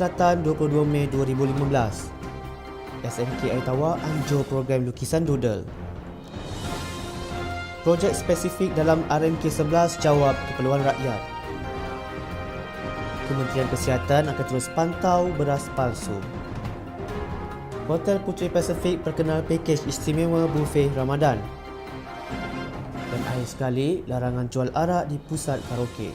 Selatan 22 Mei 2015. SMK Airtawa anjur program lukisan doodle. Projek spesifik dalam RMK 11 jawab keperluan rakyat. Kementerian Kesihatan akan terus pantau beras palsu. Hotel Puteri Pasifik perkenal pakej istimewa buffet Ramadan. Dan akhir sekali, larangan jual arak di pusat karaoke.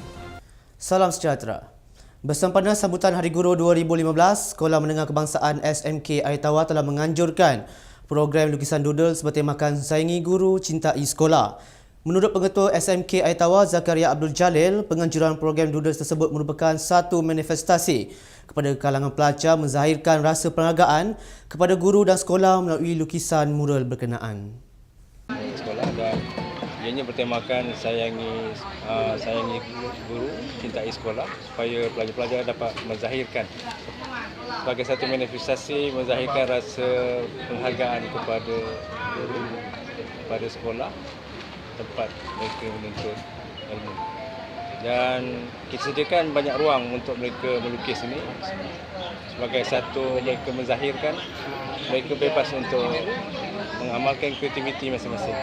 Salam sejahtera. Bersempena sambutan Hari Guru 2015, Sekolah Menengah Kebangsaan SMK Airtawa telah menganjurkan program lukisan doodle bertemakan Sayangi Guru, Cintai Sekolah. Menurut Pengetua SMK Airtawa, Zakaria Abdul Jalil, penganjuran program doodle tersebut merupakan satu manifestasi kepada kalangan pelajar menzahirkan rasa penghargaan kepada guru dan sekolah melalui lukisan mural berkenaan. Sekolah dan ianya bertemakan sayangi guru, cintai sekolah supaya pelajar-pelajar dapat menzahirkan sebagai satu manifestasi menzahirkan rasa penghargaan kepada guru, kepada sekolah tempat mereka menuntut ilmu. Dan kita sediakan banyak ruang untuk mereka melukis ini sebagai satu mereka menzahirkan mereka bebas untuk mengamalkan kreativiti masing-masing.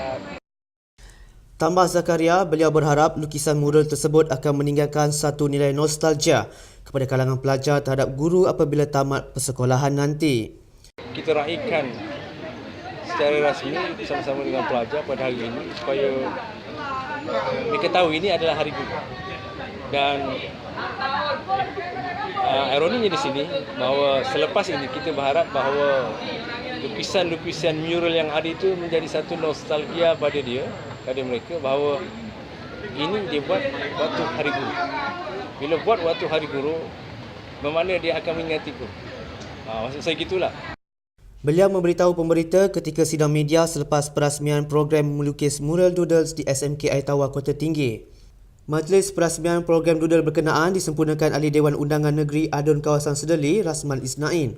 Tambah Zakaria, beliau berharap lukisan mural tersebut akan meninggalkan satu nilai nostalgia kepada kalangan pelajar terhadap guru apabila tamat persekolahan nanti. Kita raikan secara rasmi bersama-sama dengan pelajar pada hari ini supaya mereka tahu ini adalah Hari Guru. Dan ironinya di sini bahawa selepas ini kita berharap bahawa lukisan-lukisan mural yang ada itu menjadi satu nostalgia pada mereka bahawa ini dia buat waktu Hari Guru. Bila buat waktu Hari Guru, bermakna dia akan mengingati guru. Maksud saya gitulah. Beliau memberitahu pemberita ketika sidang media selepas perasmian program melukis mural doodles di SMK Airtawa Kota Tinggi. Majlis perasmian program doodle berkenaan disempurnakan Ahli Dewan Undangan Negeri Adun Kawasan Sedeli, Rasman Isnain.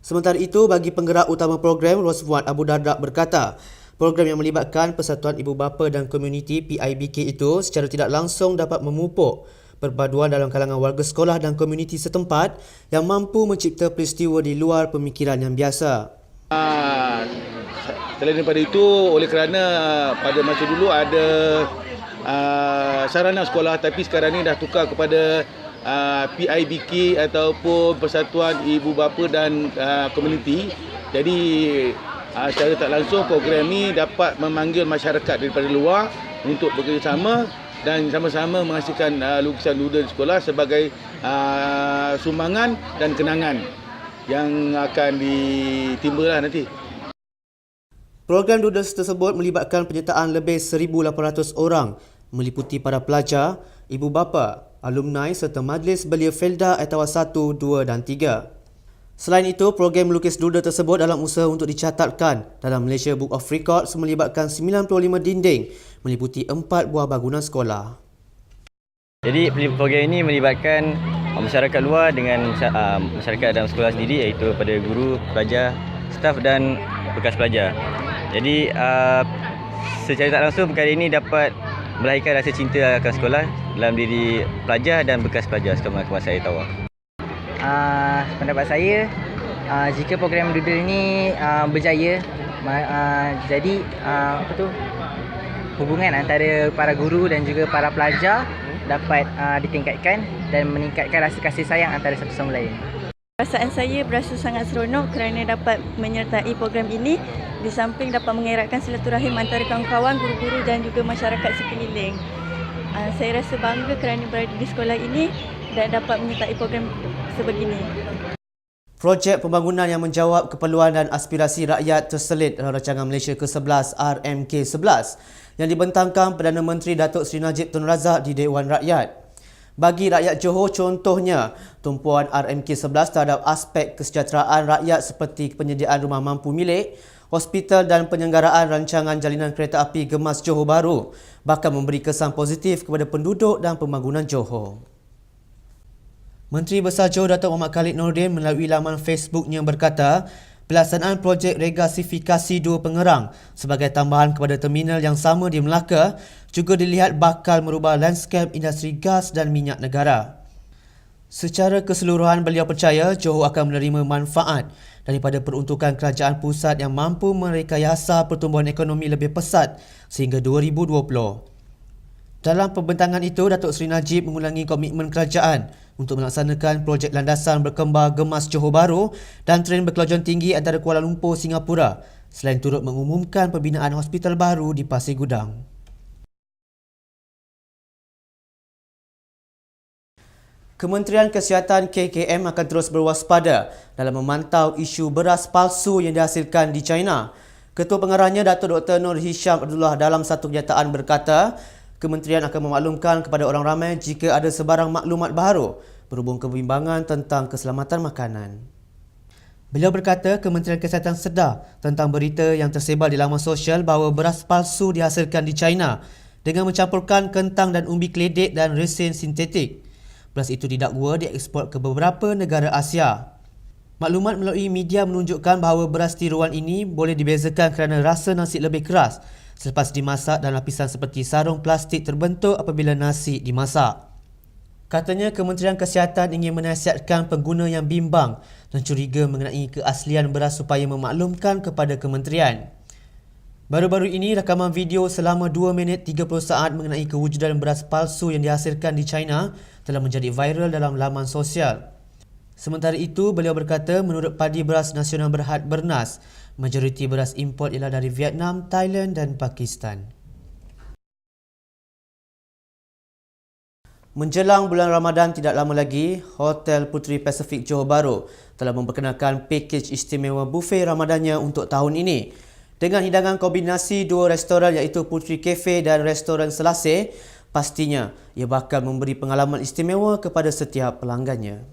Sementara itu, bagi penggerak utama program, Rosfuad Abu Dardak berkata, program yang melibatkan Persatuan Ibu Bapa dan Komuniti PIBK itu secara tidak langsung dapat memupuk perpaduan dalam kalangan warga sekolah dan komuniti setempat yang mampu mencipta peristiwa di luar pemikiran yang biasa. Selain daripada itu, oleh kerana pada masa dulu ada sarana sekolah tapi sekarang ni dah tukar kepada PIBK ataupun Persatuan Ibu Bapa dan Komuniti. Jadi secara tak langsung program ni dapat memanggil masyarakat daripada luar untuk bekerjasama dan sama-sama menghasilkan lukisan doodle di sekolah sebagai sumbangan dan kenangan yang akan ditimbalah nanti. Program doodles tersebut melibatkan penyertaan lebih 1,800 orang meliputi para pelajar, ibu bapa, alumni serta majlis belia Felda Airtawa 1, 2 dan 3. Selain itu, program melukis doodle tersebut dalam usaha untuk dicatatkan dalam Malaysia Book of Records melibatkan 95 dinding meliputi 4 buah bangunan sekolah. Jadi program ini melibatkan masyarakat luar dengan masyarakat dalam sekolah sendiri, iaitu pada guru, pelajar, staf dan bekas pelajar. Jadi secara tak langsung perkara ini dapat melahirkan rasa cinta akan sekolah dalam diri pelajar dan bekas pelajar Sekolah Menengah Kebangsaan Airtawa. Pendapat saya, jika program doodle ini berjaya, jadi hubungan antara para guru dan juga para pelajar dapat ditingkatkan dan meningkatkan rasa kasih sayang antara satu sama lain. Perasaan saya berasa sangat seronok kerana dapat menyertai program ini, di samping dapat mengeratkan silaturahim antara kawan-kawan, guru-guru dan juga masyarakat sekeliling. Saya rasa bangga kerana berada di sekolah ini dan dapat menyertai program sebegini. Projek pembangunan yang menjawab keperluan dan aspirasi rakyat terselit dalam rancangan Malaysia ke-11 RMK11 yang dibentangkan Perdana Menteri Datuk Seri Najib Tun Razak di Dewan Rakyat. Bagi rakyat Johor, contohnya, tumpuan RMK11 terhadap aspek kesejahteraan rakyat seperti penyediaan rumah mampu milik, hospital dan penyelenggaraan rancangan jalinan kereta api Gemas Johor Bahru bakal memberi kesan positif kepada penduduk dan pembangunan Johor. Menteri Besar Johor Datuk Muhammad Khalid Nordin melalui laman Facebooknya berkata, pelaksanaan projek regasifikasi dua pengerang sebagai tambahan kepada terminal yang sama di Melaka juga dilihat bakal merubah lanskap industri gas dan minyak negara. Secara keseluruhan, beliau percaya Johor akan menerima manfaat daripada peruntukan kerajaan pusat yang mampu merekayasa pertumbuhan ekonomi lebih pesat sehingga 2020. Dalam pembentangan itu, Datuk Seri Najib mengulangi komitmen kerajaan untuk melaksanakan projek landasan berkembar Gemas Johor Bahru dan tren berkelajuan tinggi antara Kuala Lumpur Singapura, selain turut mengumumkan pembinaan hospital baru di Pasir Gudang. Kementerian Kesihatan KKM akan terus berwaspada dalam memantau isu beras palsu yang dihasilkan di China. Ketua Pengarahnya Datuk Dr. Nur Hisham Abdullah dalam satu kenyataan berkata, kementerian akan memaklumkan kepada orang ramai jika ada sebarang maklumat baharu berhubung kebimbangan tentang keselamatan makanan. Beliau berkata Kementerian Kesihatan sedar tentang berita yang tersebar di laman sosial bahawa beras palsu dihasilkan di China dengan mencampurkan kentang dan umbi keledek dan resin sintetik. Beras itu didakwa dieksport ke beberapa negara Asia. Maklumat melalui media menunjukkan bahawa beras tiruan ini boleh dibezakan kerana rasa nasi lebih keras selepas dimasak dan lapisan seperti sarung plastik terbentuk apabila nasi dimasak. Katanya Kementerian Kesihatan ingin menasihatkan pengguna yang bimbang dan curiga mengenai keaslian beras supaya memaklumkan kepada kementerian. Baru-baru ini, rakaman video selama 2 minit 30 saat mengenai kewujudan beras palsu yang dihasilkan di China telah menjadi viral dalam laman sosial. Sementara itu, beliau berkata menurut Padi Beras Nasional Berhad Bernas, majoriti beras import ialah dari Vietnam, Thailand dan Pakistan. Menjelang bulan Ramadan tidak lama lagi, Hotel Puteri Pasifik Johor Bahru telah memperkenalkan pakej istimewa bufet Ramadannya untuk tahun ini. Dengan hidangan kombinasi dua restoran iaitu Puteri Cafe dan Restoran Selasih, pastinya ia bakal memberi pengalaman istimewa kepada setiap pelanggannya.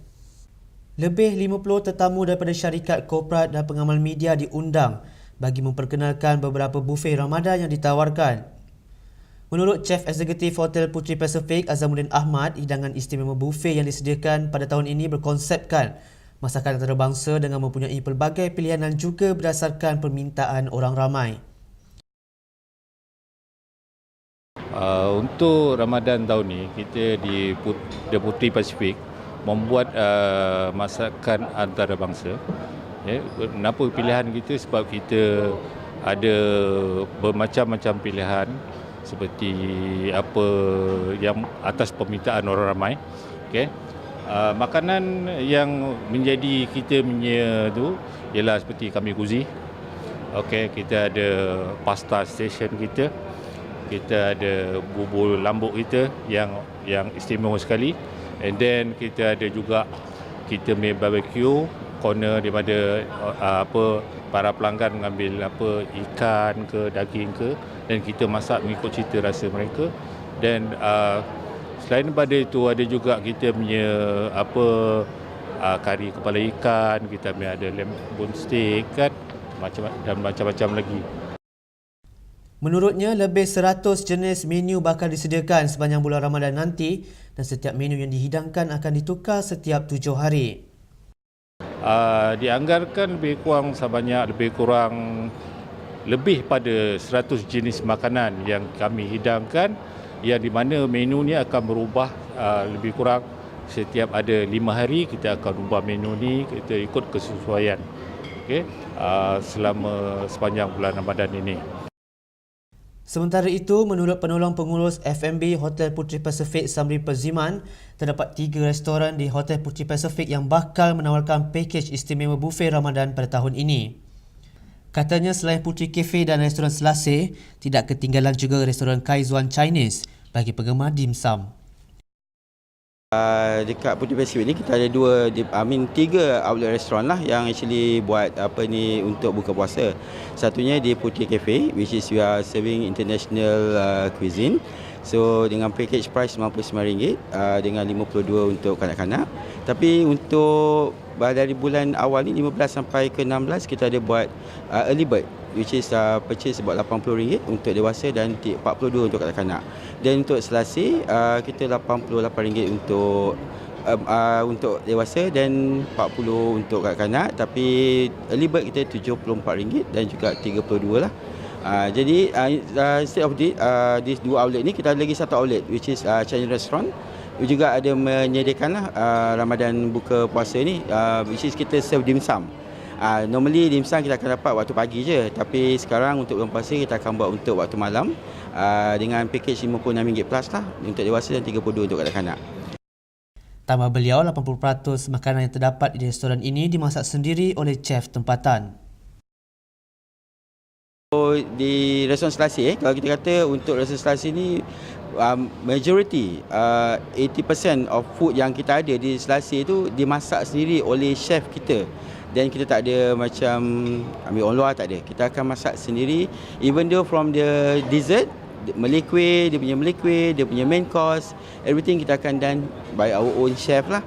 Lebih 50 tetamu daripada syarikat korporat dan pengamal media diundang bagi memperkenalkan beberapa bufet Ramadan yang ditawarkan. Menurut Chef Eksekutif Hotel Puteri Pasifik Azamuddin Ahmad, hidangan istimewa bufet yang disediakan pada tahun ini berkonsepkan masakan antarabangsa dengan mempunyai pelbagai pilihan dan juga berdasarkan permintaan orang ramai. Untuk Ramadan tahun ni, kita di The Puteri Pasifik membuat masakan antarabangsa. Kenapa pilihan kita? Sebab kita ada bermacam-macam pilihan seperti apa yang atas permintaan orang ramai. Okay. Makanan yang menjadi kita punya tu ialah seperti kami kuzi. Okey, kita ada pasta station kita. Kita ada bubur lambuk kita yang istimewa sekali. And then kita ada juga kita punya barbecue corner di mana para pelanggan mengambil ikan ke daging ke dan kita masak mengikut cita rasa mereka. Dan selain daripada itu ada juga kita punya kari kepala ikan, kita punya ada lamb bone steak kan, macam-macam lagi. Menurutnya, lebih 100 jenis menu bakal disediakan sepanjang bulan Ramadan nanti dan setiap menu yang dihidangkan akan ditukar setiap 7 hari. Dianggarkan lebih kurang pada 100 jenis makanan yang kami hidangkan, yang di mana menu ni akan berubah lebih kurang setiap ada 5 hari kita akan ubah menu ni, kita ikut kesesuaian. Okey, sepanjang bulan Ramadan ini. Sementara itu, menurut penolong pengurus F&B Hotel Puteri Pasifik Samri Perziman, terdapat 3 restoran di Hotel Puteri Pasifik yang bakal menawarkan pakej istimewa bufet Ramadan pada tahun ini. Katanya selain Puteri Cafe dan Restoran Selasih, tidak ketinggalan juga Restoran Kaizuan Chinese bagi penggemar dimsum. Dekat Puteri Pasifik ni kita ada 3 outlet restoran lah yang actually buat untuk buka puasa. Satunya di Puteri Cafe, which is we are serving international cuisine. So dengan package price RM99 dengan 52 untuk kanak-kanak. Tapi untuk dari bulan awal ni 15 sampai ke 16 kita ada buat early bird, which is purchase about RM80 untuk dewasa dan RM42 untuk kanak-kanak. Dan untuk Selasih kita RM88 untuk dewasa dan RM40 untuk kanak-kanak. Tapi early bird kita RM74 dan juga RM32 lah. Jadi instead of these 2 outlet ni, kita ada lagi 1 outlet which is Chinese restaurant juga ada menyediakanlah Ramadan buka puasa ni, which is kita serve dimsum. Normally dimsum kita akan dapat waktu pagi je, tapi sekarang untuk bulan puasa kita akan buat untuk waktu malam dengan pakej RM56 plus lah untuk dewasa dan RM32 untuk kanak-kanak. Tambah beliau, 80% makanan yang terdapat di restoran ini dimasak sendiri oleh chef tempatan. Di restoran Selasih, kalau kita kata untuk restoran Selasih ni majority 80% of food yang kita ada di Selasih tu dimasak sendiri oleh chef kita. Dan kita tak ada macam ambil orang luar, tak ada. Kita akan masak sendiri, even though from the dessert, Malay kuih, dia punya Malay kuih, dia punya main course, everything kita akan done by our own chef lah.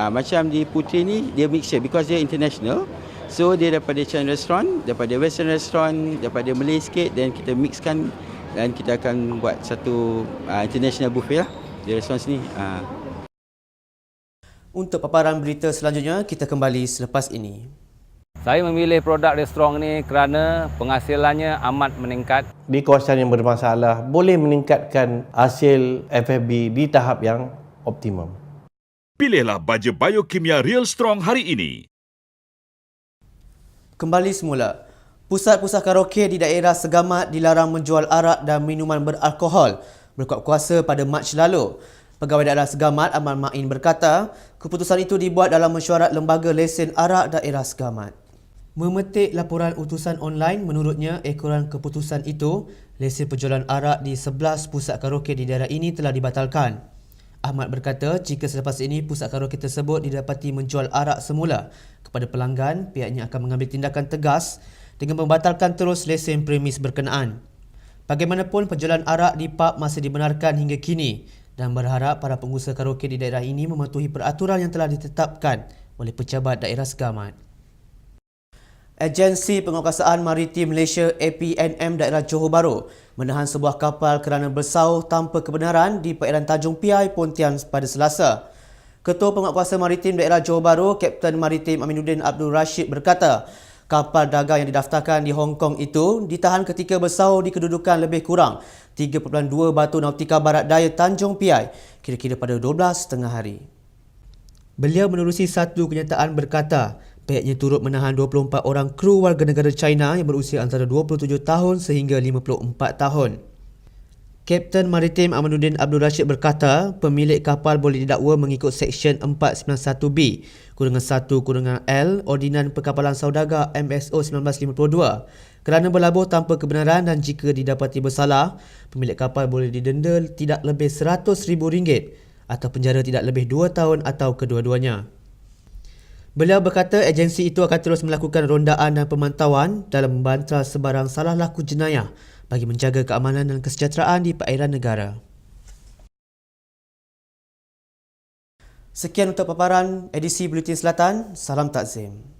Macam di Puteri ni, dia mixture because dia international. So dia daripada Chinese restaurant, daripada Western restaurant, daripada Malay sikit, dan kita mixkan dan kita akan buat satu international buffet lah di restoran sini. Untuk paparan berita selanjutnya, kita kembali selepas ini. Saya memilih produk restoran ini kerana penghasilannya amat meningkat. Di kawasan yang bermasalah boleh meningkatkan hasil FFB di tahap yang optimum. Pilihlah baja biokimia Real Strong hari ini. Kembali semula. Pusat-pusat karaoke di daerah Segamat dilarang menjual arak dan minuman beralkohol berkuat kuasa pada Mac lalu. Pegawai Daerah Segamat Ahmad Ma'in berkata, keputusan itu dibuat dalam mesyuarat Lembaga Lesen Arak Daerah Segamat. Memetik laporan utusan online, menurutnya ekoran keputusan itu, lesen penjualan arak di 11 pusat karaoke di daerah ini telah dibatalkan. Ahmad berkata, jika selepas ini pusat karaoke tersebut didapati menjual arak semula kepada pelanggan, pihaknya akan mengambil tindakan tegas dengan membatalkan terus lesen premis berkenaan. Bagaimanapun, penjualan arak di pub masih dibenarkan hingga kini dan berharap para pengusaha karaoke di daerah ini mematuhi peraturan yang telah ditetapkan oleh Pejabat Daerah Segamat. Agensi Penguasaan Maritim Malaysia APNM daerah Johor Bahru menahan sebuah kapal kerana bersauh tanpa kebenaran di perairan Tanjung Piai, Pontian pada Selasa. Ketua Penguatkuasa Maritim daerah Johor Bahru, Kapten Maritim Aminuddin Abdul Rashid berkata, kapal dagang yang didaftarkan di Hong Kong itu ditahan ketika bersauh di kedudukan lebih kurang 3.2 batu nautika barat daya Tanjung Piai, kira-kira pada 12.30 hari. Beliau menerusi satu kenyataan berkata, pihaknya turut menahan 24 orang kru warga negara China yang berusia antara 27 tahun sehingga 54 tahun. Kapten Maritim Aminuddin Abdul Rashid berkata, pemilik kapal boleh didakwa mengikut Seksyen 491B-1-L Ordinan Perkapalan Saudagar MSO 1952 kerana berlabuh tanpa kebenaran, dan jika didapati bersalah, pemilik kapal boleh didenda tidak lebih RM100,000 atau penjara tidak lebih 2 tahun atau kedua-duanya. Beliau berkata agensi itu akan terus melakukan rondaan dan pemantauan dalam membantah sebarang salah laku jenayah bagi menjaga keamanan dan kesejahteraan di perairan negara. Sekian untuk paparan edisi Buletin Selatan. Salam Takzim.